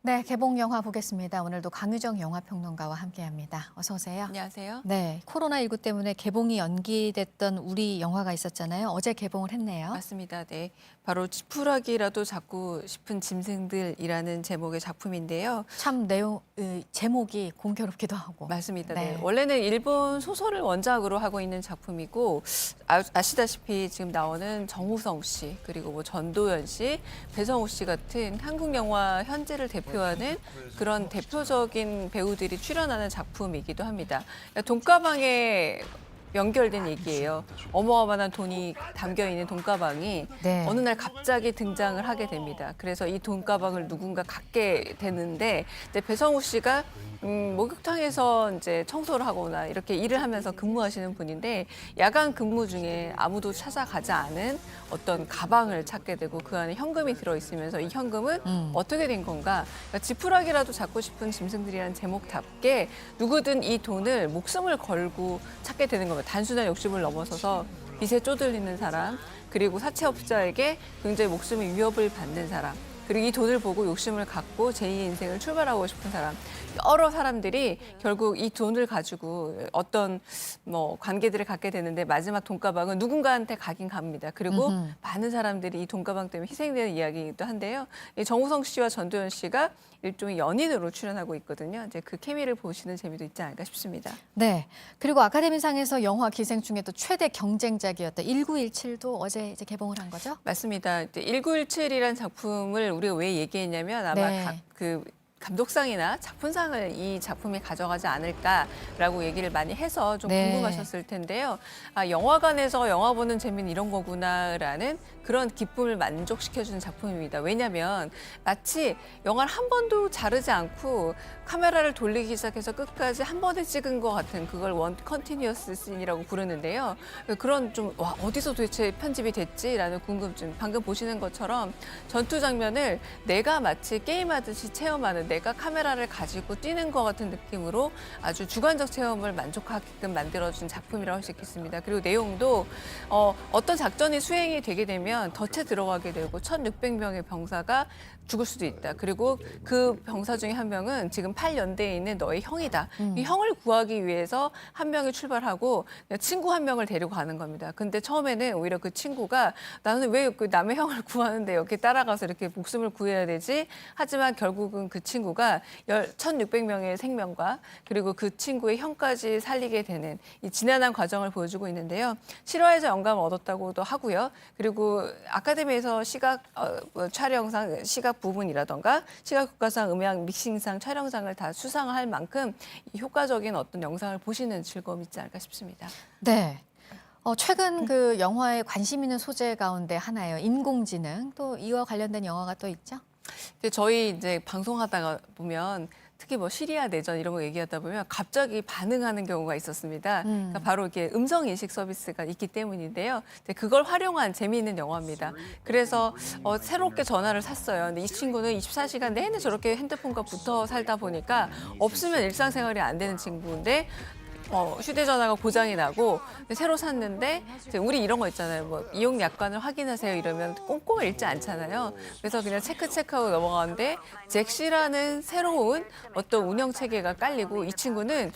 네, 개봉 영화 보겠습니다. 오늘도 강유정 영화평론가와 함께합니다. 어서 오세요. 안녕하세요. 네, 코로나19 때문에 개봉이 연기됐던 우리 영화가 있었잖아요. 어제 개봉을 했네요. 맞습니다. 네. 바로 지푸라기라도 잡고 싶은 짐승들이라는 제목의 작품인데요. 참 제목이 공교롭기도 하고. 맞습니다. 네. 네. 원래는 일본 소설을 원작으로 하고 있는 작품이고 아시다시피 지금 나오는 정우성 씨, 그리고 뭐 전도연 씨, 배성우 씨 같은 한국 영화 현재를 대표하는 그런 대표적인 배우들이 출연하는 작품이기도 합니다. 돈가방에 연결된 얘기예요. 어마어마한 돈이 담겨 있는 돈가방이 네. 어느 날 갑자기 등장을 하게 됩니다. 그래서 이 돈가방을 누군가 갖게 되는데 이제 배성우 씨가 목욕탕에서 이제 청소를 하거나 이렇게 일을 하면서 근무하시는 분인데 야간 근무 중에 아무도 찾아가지 않은 어떤 가방을 찾게 되고 그 안에 현금이 들어 있으면서 이 현금은 어떻게 된 건가? 그러니까 지푸라기라도 잡고 싶은 짐승들이라는 제목답게 누구든 이 돈을 목숨을 걸고 찾게 되는 겁니다. 단순한 욕심을 넘어서서 빚에 쪼들리는 사람, 그리고 사채업자에게 굉장히 목숨의 위협을 받는 사람, 그리고 이 돈을 보고 욕심을 갖고 제2의 인생을 출발하고 싶은 사람, 여러 사람들이 결국 이 돈을 가지고 어떤 관계들을 갖게 되는데 마지막 돈가방은 누군가한테 가긴 갑니다. 그리고 많은 사람들이 이 돈가방 때문에 희생되는 이야기이기도 한데요. 이 정우성 씨와 전도연 씨가 일종의 연인으로 출연하고 있거든요. 이제 그 케미를 보시는 재미도 있지 않을까 싶습니다. 네. 그리고 아카데미상에서 영화 기생충의 또 최대 경쟁작이었던 1917도 어제 이제 개봉을 한 거죠? 맞습니다. 1917이라는 작품을 우리가 왜 얘기했냐면 아마 네. 감독상이나 작품상을 이 작품이 가져가지 않을까라고 얘기를 많이 해서 좀 네. 궁금하셨을 텐데요. 아, 영화관에서 영화 보는 재미는 이런 거구나라는 그런 기쁨을 만족시켜주는 작품입니다. 왜냐하면 마치 영화를 한 번도 자르지 않고 카메라를 돌리기 시작해서 끝까지 한 번에 찍은 것 같은 그걸 원 컨티뉴어스 씬이라고 부르는데요. 그런 좀 와, 어디서 도대체 편집이 됐지라는 궁금증. 방금 보시는 것처럼 전투 장면을 내가 마치 게임하듯이 체험하는 내가 카메라를 가지고 뛰는 것 같은 느낌으로 아주 주관적 체험을 만족하게끔 만들어준 작품이라고 할 수 있겠습니다. 그리고 내용도 어떤 작전이 수행이 되게 되면 덫에 들어가게 되고 1,600명의 병사가 죽을 수도 있다. 그리고 그 병사 중에 한 명은 지금 8연대에 있는 너의 형이다. 이 형을 구하기 위해서 한 명이 출발하고 친구 한 명을 데리고 가는 겁니다. 근데 처음에는 오히려 그 친구가 나는 왜 그 남의 형을 구하는데 이렇게 따라가서 이렇게 목숨을 구해야 되지? 하지만 결국은 그 친구가 1,600명의 생명과 그리고 그 친구의 형까지 살리게 되는 이 지난한 과정을 보여주고 있는데요. 실화에서 영감을 얻었다고도 하고요. 그리고 아카데미에서 촬영상, 시각 부분이라던가 시각효과상, 음향, 믹싱상, 촬영상을 다 수상할 만큼 이 효과적인 어떤 영상을 보시는 즐거움이 있지 않을까 싶습니다. 네. 최근 그 영화에 관심 있는 소재 가운데 하나예요. 인공지능. 또 이와 관련된 영화가 또 있죠? 저희 이제 방송하다가 보면 특히 뭐 시리아 내전 이런 거 얘기하다 보면 갑자기 반응하는 경우가 있었습니다. 그러니까 바로 이렇게 음성 인식 서비스가 있기 때문인데요. 그걸 활용한 재미있는 영화입니다. 그래서 새롭게 전화를 샀어요. 근데 이 친구는 24시간 내내 저렇게 핸드폰과 붙어 살다 보니까 없으면 일상생활이 안 되는 친구인데 휴대전화가 고장이 나고 새로 샀는데 우리 이런 거 있잖아요. 뭐 이용 약관을 확인하세요 이러면 꼼꼼히 읽지 않잖아요. 그래서 그냥 체크하고 넘어가는데 잭시라는 새로운 어떤 운영 체계가 깔리고 이 친구는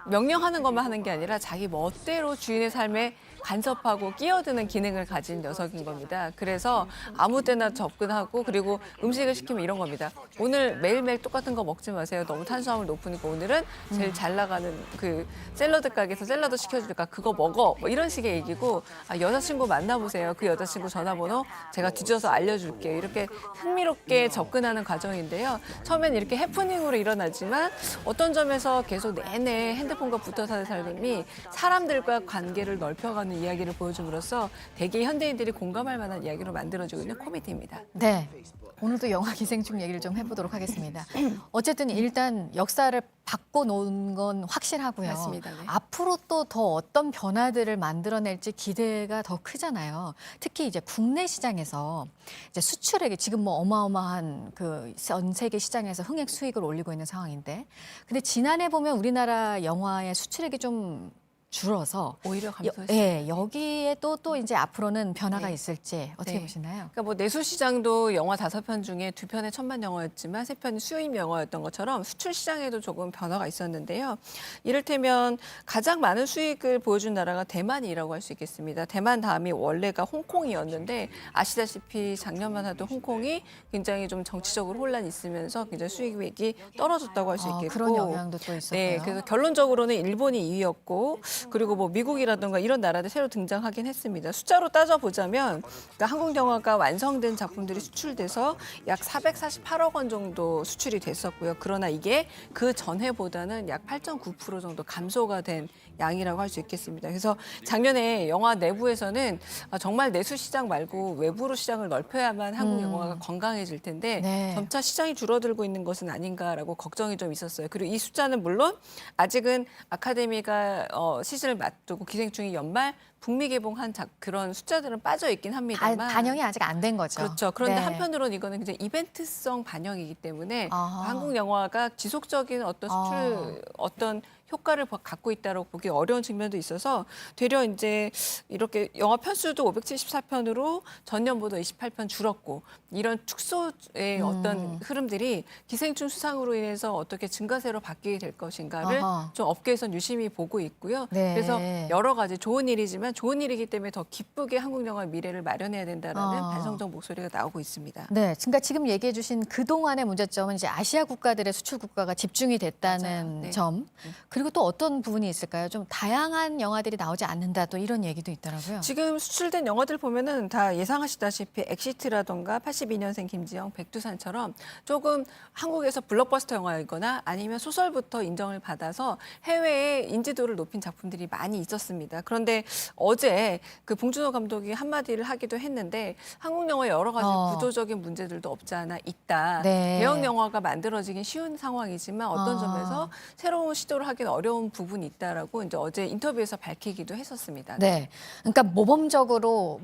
명령하는 것만 하는 게 아니라 자기 멋대로 주인의 삶에 간섭하고 끼어드는 기능을 가진 녀석인 겁니다. 그래서 아무 때나 접근하고 그리고 음식을 시키면 이런 겁니다. 오늘 매일매일 똑같은 거 먹지 마세요. 너무 탄수화물 높으니까 오늘은 제일 잘 나가는 그 샐러드 가게에서 샐러드 시켜주니까 그거 먹어. 뭐 이런 식의 얘기고 여자친구 만나보세요. 그 여자친구 전화번호 제가 뒤져서 알려줄게요. 이렇게 흥미롭게 접근하는 과정인데요. 처음엔 이렇게 해프닝으로 일어나지만 어떤 점에서 계속 내내 핸드폰과 붙어 사는 삶이 사람들과 관계를 넓혀가는 이야기를 보여줌으로써 대개 현대인들이 공감할 만한 이야기로 만들어지고 있는 코미디입니다. 네. 오늘도 영화 기생충 얘기를 좀 해보도록 하겠습니다. 어쨌든 일단 역사를 바꿔놓은 건 확실하고요. 맞습니다. 네. 앞으로 또 더 어떤 변화들을 만들어낼지 기대가 더 크잖아요. 특히 이제 국내 시장에서 이제 수출액이 지금 뭐 어마어마한 그 전 세계 시장에서 흥행 수익을 올리고 있는 상황인데, 근데 지난해 보면 우리나라 영화의 수출액이 좀 줄어서 오히려 감소했습니다. 예, 여기에 또 이제 앞으로는 변화가 네. 있을지 어떻게 네. 보시나요? 그러니까 뭐 내수 시장도 영화 5편 중에 2편의 천만 영화였지만 3편이 수입 영화였던 것처럼 수출 시장에도 조금 변화가 있었는데요. 이를테면 가장 많은 수익을 보여준 나라가 대만이라고 할 수 있겠습니다. 대만 다음이 원래가 홍콩이었는데 아시다시피 작년만 해도 홍콩이 굉장히 좀 정치적으로 혼란이 있으면서 굉장히 수익이 떨어졌다고 할 수 있겠고 그런 영향도 또 있었고요. 네, 그래서 결론적으로는 일본이 2위였고 그리고 뭐 미국이라든가 이런 나라들 새로 등장하긴 했습니다. 숫자로 따져보자면 그러니까 한국 영화가 완성된 작품들이 수출돼서 약 448억 원 정도 수출이 됐었고요. 그러나 이게 그 전해보다는 약 8.9% 정도 감소가 된 양이라고 할 수 있겠습니다. 그래서 작년에 영화 내부에서는 정말 내수 시장 말고 외부로 시장을 넓혀야만 한국 영화가 건강해질 텐데 네. 점차 시장이 줄어들고 있는 것은 아닌가라고 걱정이 좀 있었어요. 그리고 이 숫자는 물론 아직은 아카데미가 시즌을 맞두고 기생충이 연말 북미 개봉한 그런 숫자들은 빠져 있긴 합니다만 반영이 아직 안 된 거죠. 그렇죠. 그런데 네. 한편으로는 이거는 굉장히 이벤트성 반영이기 때문에 아하. 한국 영화가 지속적인 어떤 수출 어떤 효과를 갖고 있다고 보기 어려운 측면도 있어서 되려 이제 이렇게 영화 편수도 574편으로 전년보다 28편 줄었고 이런 축소의 어떤 흐름들이 기생충 수상으로 인해서 어떻게 증가세로 바뀌게 될 것인가를 아하. 좀 업계에서는 유심히 보고 있고요. 네. 그래서 여러 가지 좋은 일이지만 좋은 일이기 때문에 더 기쁘게 한국 영화의 미래를 마련해야 된다라는 반성적 목소리가 나오고 있습니다. 네, 그러니까 지금 얘기해 주신 그동안의 문제점은 이제 아시아 국가들의 수출 국가가 집중이 됐다는 맞아요. 네. 점. 그리고 또 어떤 부분이 있을까요? 좀 다양한 영화들이 나오지 않는다 또 이런 얘기도 있더라고요. 지금 수출된 영화들 보면은 다 예상하시다시피 엑시트라던가 82년생 김지영, 백두산처럼 조금 한국에서 블록버스터 영화이거나 아니면 소설부터 인정을 받아서 해외에 인지도를 높인 작품들이 많이 있었습니다. 그런데 어제 그 봉준호 감독이 한마디를 하기도 했는데 한국 영화 여러 가지 구조적인 문제들도 없지 않아 있다. 네. 대형 영화가 만들어지긴 쉬운 상황이지만 어떤 점에서 새로운 시도를 하기는 어려운 부분이 있다라고 이제 어제 인터뷰에서 밝히기도 했었습니다. 네, 그러니까 모험적으로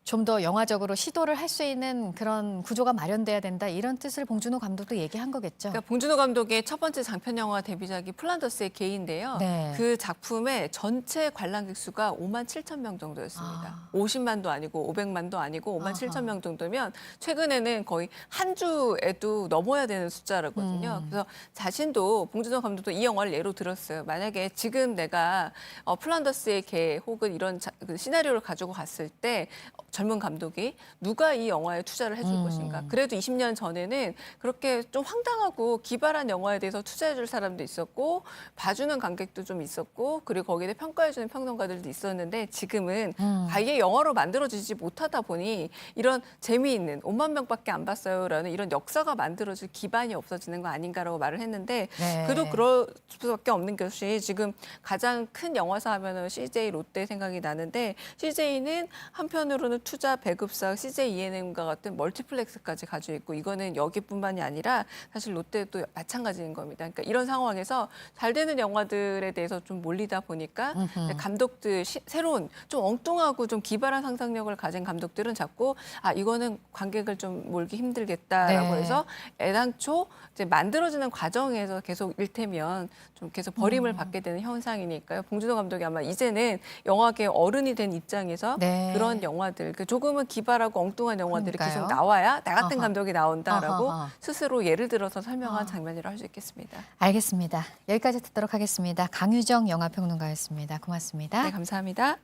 좀 더 영화적으로 시도를 할 수 있는 그런 구조가 마련돼야 된다 이런 뜻을 봉준호 감독도 얘기한 거겠죠. 그러니까 봉준호 감독의 첫 번째 장편 영화 데뷔작이 플란더스의 개인데요. 네. 그 작품의 전체 관람객 수가 5만 7천 명 정도였습니다. 50만도 아니고 500만도 아니고 5만 7천 명 정도면 최근에는 거의 한 주에도 넘어야 되는 숫자라거든요. 그래서 자신도 봉준호 감독도 이 영화를 예로 들었어요. 만약에 지금 내가 플란더스의 개 혹은 이런 그 시나리오를 가지고 갔을 때 젊은 감독이 누가 이 영화에 투자를 해줄 것인가. 그래도 20년 전에는 그렇게 좀 황당하고 기발한 영화에 대해서 투자해줄 사람도 있었고 봐주는 관객도 좀 있었고 그리고 거기에 평가해주는 평론가들도 있었는데 지금은 아예 영화로 만들어지지 못하다 보니 이런 재미있는 5만 명밖에 안 봤어요라는 이런 역사가 만들어질 기반이 없어지는 거 아닌가라고 말을 했는데 네. 그래도 그럴 수밖에 없는 것이 지금 가장 큰 영화사 하면은 CJ 롯데 생각이 나는데 CJ는 한편으로는 투자 배급사 CJ ENM과 같은 멀티플렉스까지 가지고 있고 이거는 여기뿐만이 아니라 사실 롯데도 마찬가지인 겁니다. 그러니까 이런 상황에서 잘 되는 영화들에 대해서 좀 몰리다 보니까 감독들 새로운 좀 엉뚱하고 좀 기발한 상상력을 가진 감독들은 자꾸 이거는 관객을 좀 몰기 힘들겠다라고 네. 해서 애당초 이제 만들어지는 과정에서 계속 일테면 좀 계속 버림을 받게 되는 현상이니까요. 봉준호 감독이 아마 이제는 영화계 어른이 된 입장에서 네. 그런 영화들, 그 조금은 기발하고 엉뚱한 영화들이 그러니까요. 계속 나와야 나 같은 아하. 감독이 나온다라고 아하하. 스스로 예를 들어서 설명한 장면이라고 할 수 있겠습니다. 알겠습니다. 여기까지 듣도록 하겠습니다. 강유정 영화평론가였습니다. 고맙습니다. 네, 감사합니다.